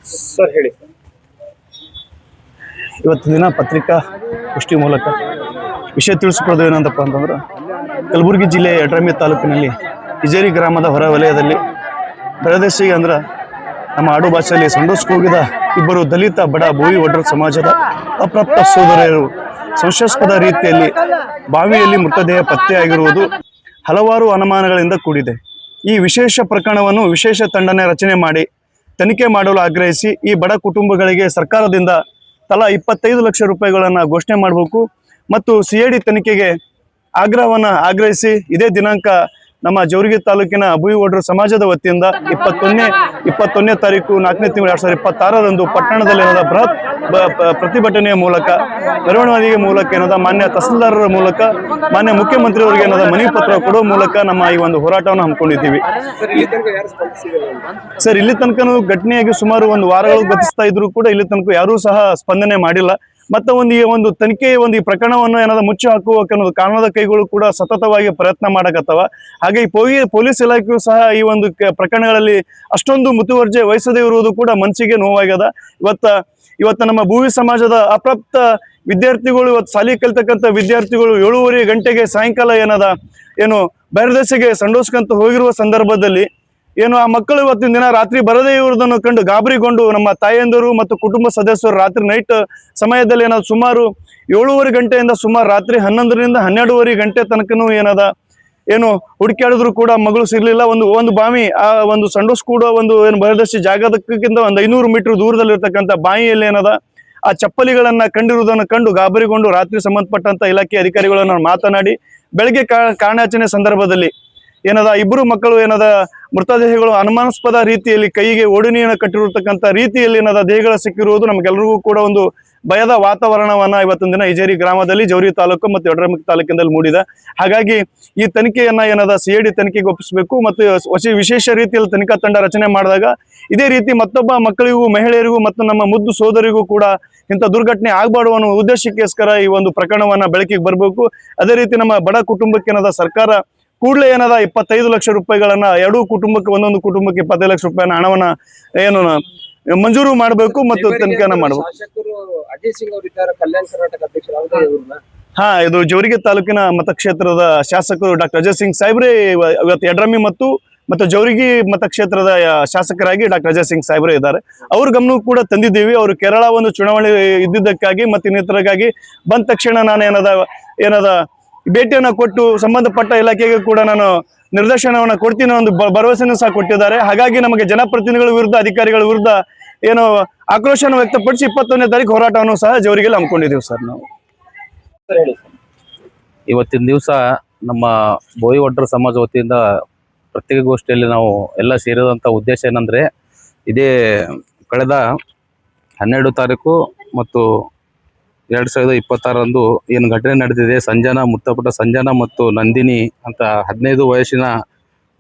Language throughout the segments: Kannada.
ಸರ್ ಹೇಳಿ. ಇವತ್ತಿನ ದಿನ ಪತ್ರಿಕಾ ಪುಷ್ಟಿ ಮೂಲಕ ವಿಷಯ ತಿಳಿಸಿಕೊಳ್ಳೋದು ಏನಂತಪ್ಪ ಅಂತಂದ್ರೆ, ಕಲಬುರಗಿ ಜಿಲ್ಲೆಯ ಯಡ್ರಾಮಿ ತಾಲೂಕಿನಲ್ಲಿ ಇಜೇರಿ ಗ್ರಾಮದ ಹೊರ ವಲಯದಲ್ಲಿ ಬೆಳದೆಸಿಗೆ ಅಂದ್ರೆ ನಮ್ಮ ಆಡು ಭಾಷೆಯಲ್ಲಿ ಸಂಡೋಸ್ ಕೂಗಿದ ಇಬ್ಬರು ದಲಿತ ಬಡ ಭೂವಿ ಒಡ್ರ ಸಮಾಜದ ಅಪ್ರಾಪ್ತ ಸೋದರರು ಸಂಶಯಾಸ್ಪದ ರೀತಿಯಲ್ಲಿ ಬಾವಿಯಲ್ಲಿ ಮೃತದೇಹ ಪತ್ತೆಯಾಗಿರುವುದು ಹಲವಾರು ಅನುಮಾನಗಳಿಂದ ಕೂಡಿದೆ. ಈ ವಿಶೇಷ ಪ್ರಕರಣವನ್ನು ವಿಶೇಷ ತಂಡನೆ ರಚನೆ ಮಾಡಿ ತನಿಖೆ ಮಾಡಲು ಆಗ್ರಹಿಸಿ ಈ ಬಡ ಕುಟುಂಬಗಳಿಗೆ ಸರ್ಕಾರದಿಂದ ತಲಾ 25 ಲಕ್ಷ ರೂಪಾಯಿಗಳನ್ನು ಘೋಷಣೆ ಮಾಡಬೇಕು ಮತ್ತು CID ತನಿಖೆಗೆ ಆಗ್ರಹಿಸಿ ಇದೇ ದಿನಾಂಕ ನಮ್ಮ ಜವರ್ಗಿ ತಾಲೂಕಿನ ಭೂವಿ ಒಡ್ರ ಸಮಾಜದ ವತಿಯಿಂದ 21ನೇ ತಾರೀಕು 4ನೇ ತಿಂಗಳು 2026ರಂದು ಪಟ್ಟಣದಲ್ಲಿ ಬೃಹತ್ ಪ್ರತಿಭಟನೆಯ ಮೂಲಕ ಮೆರವಣಿಗೆ ಮೂಲಕ ಮಾನ್ಯ ತಹಸೀಲ್ದಾರರ ಮೂಲಕ ಮಾನ್ಯ ಮುಖ್ಯಮಂತ್ರಿಯವರಿಗೆ ಮನವಿ ಪತ್ರ ಕೊಡುವ ಮೂಲಕ ನಮ್ಮ ಈ ಒಂದು ಹೋರಾಟವನ್ನು ಹಮ್ಮಿಕೊಂಡಿದ್ದೀವಿ. ಸರ್, ಇಲ್ಲಿ ತನಕ ಘಟನೆಯಾಗಿ ಸುಮಾರು ಒಂದು ವಾರಗಳು ಗತಿಸ್ತಾ ಇದ್ರು ಕೂಡ ಇಲ್ಲಿ ತನಕ ಯಾರೂ ಸಹ ಸ್ಪಂದನೆ ಮಾಡಿಲ್ಲ. ಮತ್ತೆ ಈ ಒಂದು ತನಿಖೆ ಈ ಪ್ರಕರಣವನ್ನು ಮುಚ್ಚಿ ಹಾಕುವ ಕಾರಣದ ಕೈಗಳು ಕೂಡ ಸತತವಾಗಿ ಪ್ರಯತ್ನ ಮಾಡಕತ್ತವ. ಹಾಗೆ ಪೊಲೀಸ್ ಇಲಾಖೆಯು ಸಹ ಈ ಒಂದು ಪ್ರಕರಣಗಳಲ್ಲಿ ಅಷ್ಟೊಂದು ಮುತುವರ್ಜಿ ವಹಿಸದೇ ಇರುವುದು ಕೂಡ ಮನಸ್ಸಿಗೆ ನೋವಾಗ್ಯದ. ಇವತ್ತು ನಮ್ಮ ಭೂವಿ ಸಮಾಜದ ಅಪ್ರಾಪ್ತ ವಿದ್ಯಾರ್ಥಿಗಳು, ಇವತ್ತು ಶಾಲೆ ಕಲಿತಕ್ಕಂಥ ವಿದ್ಯಾರ್ಥಿಗಳು 7:30 ಗಂಟೆಗೆ ಸಾಯಂಕಾಲ ಬಹಿರ್ದೇಶಕ್ಕೆ ಸಂಡೋಸ್ಕಂತ ಹೋಗಿರುವ ಸಂದರ್ಭದಲ್ಲಿ ಆ ಮಕ್ಕಳು ಇವತ್ತಿನ ದಿನ ರಾತ್ರಿ ಬರದೇ ಇರುವುದನ್ನು ಕಂಡು ಗಾಬರಿಗೊಂಡು ನಮ್ಮ ತಾಯಂದಿರು ಮತ್ತು ಕುಟುಂಬ ಸದಸ್ಯರು ರಾತ್ರಿ ನೈಟ್ ಸಮಯದಲ್ಲಿ ಸುಮಾರು 7:30 ಗಂಟೆಯಿಂದ ಸುಮಾರು ರಾತ್ರಿ 11ರಿಂದ 12:30 ಗಂಟೆ ತನಕನೂ ಹುಡುಕಾಡಿದ್ರು ಕೂಡ ಮಗಳು ಸಿಗ್ಲಿಲ್ಲ. ಒಂದು ಬಾವಿ, ಆ ಒಂದು ಸಂಡೋಸ್ ಕೂಡ ಬಹಿರ್ದೇಶಿ ಜಾಗದಕ್ಕಿಂತ ಒಂದು 500 ಮೀಟರ್ ದೂರದಲ್ಲಿರ್ತಕ್ಕಂಥ ಬಾವಿಯಲ್ಲಿ ಆ ಚಪ್ಪಲಿಗಳನ್ನ ಕಂಡಿರುವುದನ್ನು ಕಂಡು ಗಾಬರಿಗೊಂಡು ರಾತ್ರಿ ಸಂಬಂಧಪಟ್ಟಂತ ಇಲಾಖೆ ಅಧಿಕಾರಿಗಳನ್ನು ಮಾತನಾಡಿ ಬೆಳಗ್ಗೆ ಕಾರ್ಯಾಚರಣೆ ಸಂದರ್ಭದಲ್ಲಿ ಇಬ್ಬರು ಮಕ್ಕಳು ಮೃತದೇಹಗಳು ಅನುಮಾನಾಸ್ಪದ ರೀತಿಯಲ್ಲಿ ಕೈಗೆ ಓಡಿನಿಯನ್ನು ಕಟ್ಟಿರತಕ್ಕಂಥ ರೀತಿಯಲ್ಲಿ ದೇಹಗಳು ಸಿಕ್ಕಿರುವುದು ನಮಗೆಲ್ಲರಿಗೂ ಕೂಡ ಒಂದು ಭಯದ ವಾತಾವರಣವನ್ನ ಇವತ್ತಿನ ದಿನ ಇಜೇರಿ ಗ್ರಾಮದಲ್ಲಿ ಜವರ್ಗಿ ತಾಲೂಕು ಮತ್ತು ಯಡ್ರಾಮಿ ತಾಲೂಕಿನಲ್ಲಿ ಮೂಡಿದೆ. ಹಾಗಾಗಿ ಈ ತನಿಖೆಯನ್ನ CID ತನಿಖೆಗೆ ಒಪ್ಪಿಸಬೇಕು ಮತ್ತು ವಿಶೇಷ ರೀತಿಯಲ್ಲಿ ತನಿಖಾ ತಂಡ ರಚನೆ ಮಾಡಿದಾಗ ಇದೇ ರೀತಿ ಮತ್ತೊಬ್ಬ ಮಕ್ಕಳಿಗೂ, ಮಹಿಳೆಯರಿಗೂ ಮತ್ತು ನಮ್ಮ ಮುದ್ದು ಸೋದರಿಗೂ ಕೂಡ ಇಂಥ ದುರ್ಘಟನೆ ಆಗಬಾರ್ದು ಅನ್ನೋ ಉದ್ದೇಶಕ್ಕೋಸ್ಕರ ಈ ಒಂದು ಪ್ರಕರಣವನ್ನ ಬೆಳಕಿಗೆ ಬರಬೇಕು. ಅದೇ ರೀತಿ ನಮ್ಮ ಬಡ ಕುಟುಂಬಕ್ಕೆ ಸರ್ಕಾರ ಕೂಡಲೇ 25 ಲಕ್ಷ ರೂಪಾಯಿಗಳನ್ನ ಎರಡೂ ಕುಟುಂಬಕ್ಕೆ, ಒಂದೊಂದು ಕುಟುಂಬಕ್ಕೆ 25 ಲಕ್ಷ ರೂಪಾಯಿನ ಹಣವನ್ನ ಮಂಜೂರು ಮಾಡಬೇಕು ಮತ್ತು ತನಿಖೆಯನ್ನ ಮಾಡಬೇಕು. ಇದು ಜವರ್ಗಿ ತಾಲೂಕಿನ ಮತಕ್ಷೇತ್ರದ ಶಾಸಕರು ಡಾಕ್ಟರ್ ಅಜಯ್ ಸಿಂಗ್ ಸಾಹೇಬ್ರೆ ಇವತ್ತು ಯಡ್ರಾಮಿ ಮತ್ತು ಜವರ್ಗಿ ಮತಕ್ಷೇತ್ರದ ಶಾಸಕರಾಗಿ ಡಾಕ್ಟರ್ ಅಜಯ್ ಸಿಂಗ್ ಸಾಹೇಬ್ರೆ ಇದ್ದಾರೆ. ಅವ್ರ ಗಮನಕ್ಕೂ ಕೂಡ ತಂದಿದ್ದೀವಿ. ಅವರು ಕೇರಳ ಒಂದು ಚುನಾವಣೆ ಇದ್ದಿದ್ದಕ್ಕಾಗಿ ಮತ್ತು ಇನ್ನಿತರಗಾಗಿ ಬಂದ ತಕ್ಷಣ ನಾನು ಭೇಟಿಯನ್ನ ಕೊಟ್ಟು ಸಂಬಂಧಪಟ್ಟ ಇಲಾಖೆಗೆ ಕೂಡ ನಾನು ನಿರ್ದೇಶನವನ್ನ ಕೊಡ್ತೀನಿ ಒಂದು ಭರವಸೆಯನ್ನು ಸಹ ಕೊಟ್ಟಿದ್ದಾರೆ. ಹಾಗಾಗಿ ನಮಗೆ ಜನಪ್ರತಿನಿಧಿಗಳ ವಿರುದ್ಧ, ಅಧಿಕಾರಿಗಳ ವಿರುದ್ಧ ಆಕ್ರೋಶವನ್ನು ವ್ಯಕ್ತಪಡಿಸಿ 21ನೇ ತಾರೀಕು ಹೋರಾಟವನ್ನು ಸಹ ಜವರ್ಗಿಯಲ್ಲಿ ಹಮ್ಮಿಕೊಂಡಿದ್ದೀವಿ. ಸರ್, ನಾವು ಇವತ್ತಿನ ದಿವಸ ನಮ್ಮ ಭೂವಿ ಒಡ್ರ ಸಮಾಜ ವತಿಯಿಂದ ಪತ್ರಿಕಾಗೋಷ್ಠಿಯಲ್ಲಿ ನಾವು ಎಲ್ಲ ಸೇರಿದಂಥ ಉದ್ದೇಶ ಏನಂದರೆ, ಇದೇ ಕಳೆದ 12 ತಾರೀಕು ಮತ್ತು 2026ರಂದು ಏನು ಘಟನೆ ನಡೆದಿದೆ, ಮೃತಪಟ್ಟ ಸಂಜನಾ ಮತ್ತು ನಂದಿನಿ ಅಂತ 15 ವಯಸ್ಸಿನ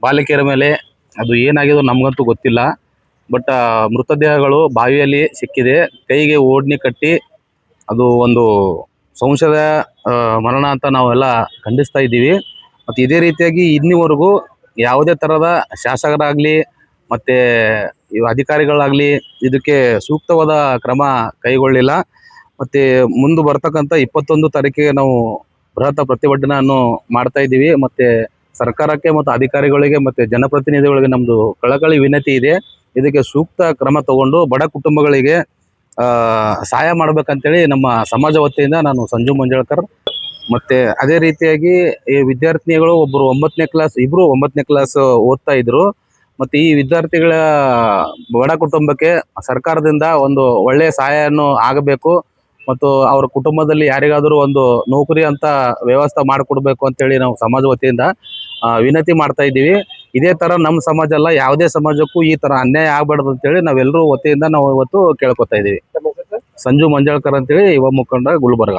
ಬಾಲಕಿಯರ ಮೇಲೆ ಅದು ಏನಾಗಿದೋ ನಮಗಂತೂ ಗೊತ್ತಿಲ್ಲ. ಬಟ್ ಮೃತದೇಹಗಳು ಬಾವಿಯಲ್ಲಿ ಸಿಕ್ಕಿದೆ. ಕೈಗೆ ಓಡ್ನಿ ಕಟ್ಟಿ ಅದು ಒಂದು ಸಂಶಯದ ಮರಣ ಅಂತ ನಾವೆಲ್ಲ ಖಂಡಿಸ್ತಾ ಇದ್ದೀವಿ. ಮತ್ತು ಇದೇ ರೀತಿಯಾಗಿ ಇನ್ನಿವರೆಗೂ ಯಾವುದೇ ಥರದ ಶಾಸಕರಾಗಲಿ ಮತ್ತು ಅಧಿಕಾರಿಗಳಾಗಲಿ ಇದಕ್ಕೆ ಸೂಕ್ತವಾದ ಕ್ರಮ ಕೈಗೊಳ್ಳಿಲ್ಲ. ಮತ್ತು ಮುಂದೆ ಬರ್ತಕ್ಕಂಥ 21 ತಾರೀಕಿಗೆ ನಾವು ಬೃಹತ್ ಪ್ರತಿಭಟನೆಯನ್ನು ಮಾಡ್ತಾ ಇದ್ದೀವಿ. ಮತ್ತು ಸರ್ಕಾರಕ್ಕೆ ಮತ್ತು ಅಧಿಕಾರಿಗಳಿಗೆ ಮತ್ತು ಜನಪ್ರತಿನಿಧಿಗಳಿಗೆ ನಮ್ಮದು ಕಳಕಳಿ ವಿನಂತಿ ಇದೆ, ಇದಕ್ಕೆ ಸೂಕ್ತ ಕ್ರಮ ತಗೊಂಡು ಬಡ ಕುಟುಂಬಗಳಿಗೆ ಸಹಾಯ ಮಾಡ್ಬೇಕಂತೇಳಿ ನಮ್ಮ ಸಮಾಜ ವತಿಯಿಂದ ನಾನು ಸಂಜು ಮಂಜಳ್ಕರ್. ಮತ್ತು ಅದೇ ರೀತಿಯಾಗಿ ಈ ವಿದ್ಯಾರ್ಥಿನಿಗಳು ಒಬ್ಬರು 9ನೇ ಕ್ಲಾಸ್, ಇಬ್ಬರು 9ನೇ ಕ್ಲಾಸ್ ಓದ್ತಾ ಇದ್ರು. ಮತ್ತು ಈ ವಿದ್ಯಾರ್ಥಿಗಳ ಬಡ ಕುಟುಂಬಕ್ಕೆ ಸರ್ಕಾರದಿಂದ ಒಂದು ಒಳ್ಳೆಯ ಸಹಾಯವನ್ನು ಆಗಬೇಕು ಮತ್ತು ಅವರ ಕುಟುಂಬದಲ್ಲಿ ಯಾರಿಗಾದರೂ ಒಂದು ನೌಕರಿ ಅಂತ ವ್ಯವಸ್ಥೆ ಮಾಡಿಕೊಡ್ಬೇಕು ಅಂತೇಳಿ ನಾವು ಸಮಾಜ ವತಿಯಿಂದ ವಿನಂತಿ ಮಾಡ್ತಾ ಇದ್ದೀವಿ. ಇದೇ ಥರ ನಮ್ಮ ಸಮಾಜ ಅಲ್ಲ, ಯಾವುದೇ ಸಮಾಜಕ್ಕೂ ಈ ಥರ ಅನ್ಯಾಯ ಆಗಬಾರ್ದು ಅಂತೇಳಿ ನಾವೆಲ್ಲರೂ ವತಿಯಿಂದ ನಾವು ಇವತ್ತು ಕೇಳ್ಕೊತಾ ಇದ್ದೀವಿ. ಸಂಜು ಮಂಜಳ್ಕರ್ ಅಂತೇಳಿ ಯುವ ಮುಖಂಡ ಗುಲ್ಬರ್ಗ.